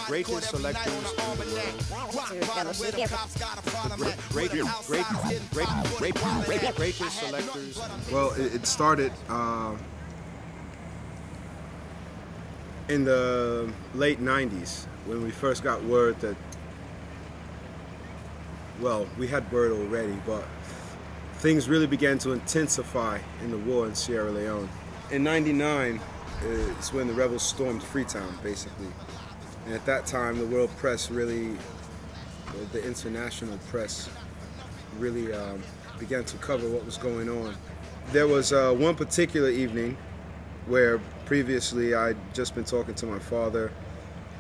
greatest selectors in the world. Greatest selectors. Well, it started in the late 90s when we first got word that, well, we had word already, but things really began to intensify in the war in Sierra Leone. In '99, it's when the rebels stormed Freetown, basically. And at that time, the world press really, the international press, really began to cover what was going on. There was one particular evening where previously I'd just been talking to my father,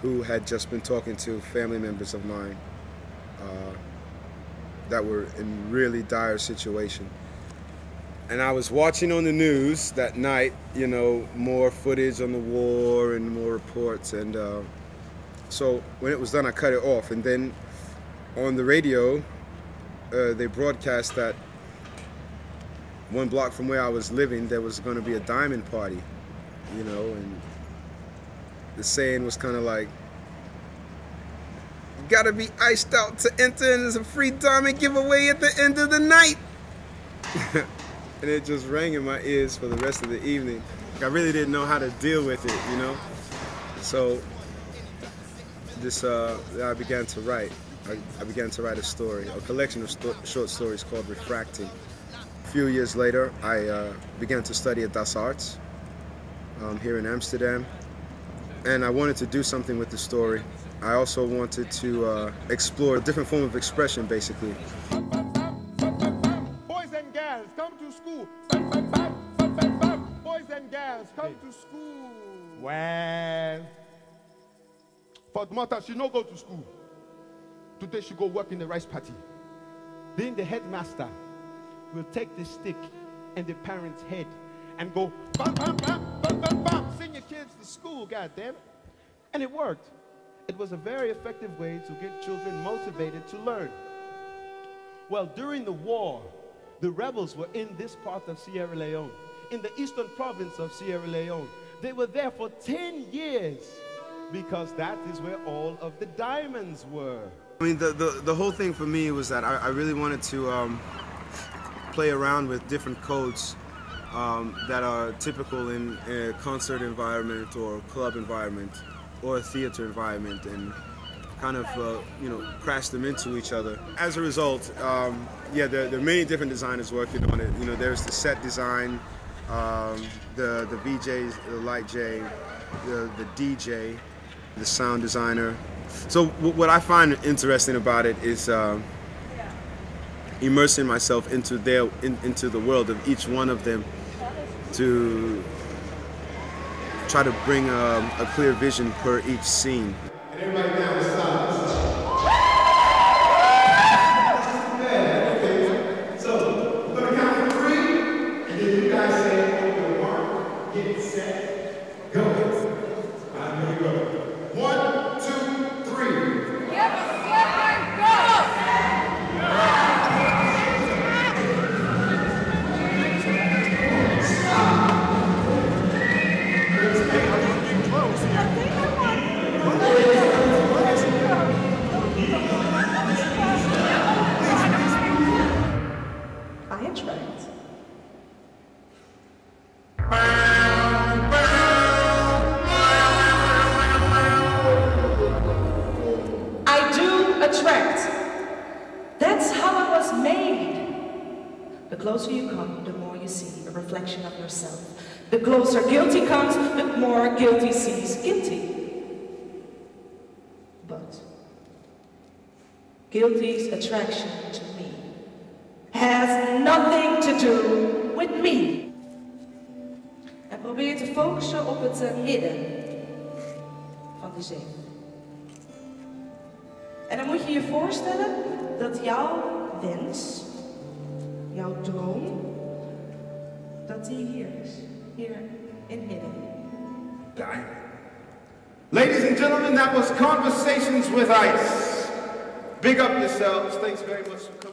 who had just been talking to family members of mine that were in really dire situation. And I was watching on the news that night, you know, more footage on the war and more reports. And so when it was done, I cut it off. And then on the radio, they broadcast that 1 block from where I was living, there was going to be a diamond party, you know, and the saying was kind of like, "You gotta be iced out to enter, and there's a free diamond giveaway at the end of the night." And it just rang in my ears for the rest of the evening. I really didn't know how to deal with it, you know? So this, I began to write. I began to write a story, a collection of short stories called Refracting. A few years later, I began to study at Das Arts here in Amsterdam. And I wanted to do something with the story. I also wanted to explore a different form of expression, basically. Boys and girls, come to school. Boys and girls, come to school. Well, Fatmata, she no go to school. Today she go work in the rice party. Then the headmaster will take the stick and the parent's head and go bam, bam, bam, bam, bam, bam. Send your kids to school, goddamn. And it worked. It was a very effective way to get children motivated to learn. Well, during the war, the rebels were in this part of Sierra Leone, in the eastern province of Sierra Leone. They were there for 10 years because that is where all of the diamonds were. I mean, the whole thing for me was that I really wanted to play around with different codes that are typical in a concert environment or club environment or a theater environment, and kind of, you know, crash them into each other. As a result, yeah, there are many different designers working on it. You know, there's the set design, the VJs, the light J, the DJ, the sound designer. So what I find interesting about it is immersing myself into the world of each one of them to try to bring a clear vision per each scene. And everybody now is silent. Okay, so we're going to count from 3, and then you guys say, open the mark, get set, go. Here we go. 1, 2, 3. Get set, go! I attract. I do attract. That's how it was made. The closer you come, the more you see a reflection of yourself. The closer guilty comes, the more guilty sees guilty. But guilty's attraction to me has nothing to do with me. En probeer te focussen op het midden van de zee. En dan moet je je voorstellen dat jouw wens, jouw droom, dat die hier is. Hier in het midden. Ladies and gentlemen, that was Conversations with Ice. Big up yourselves. Thanks very much for coming.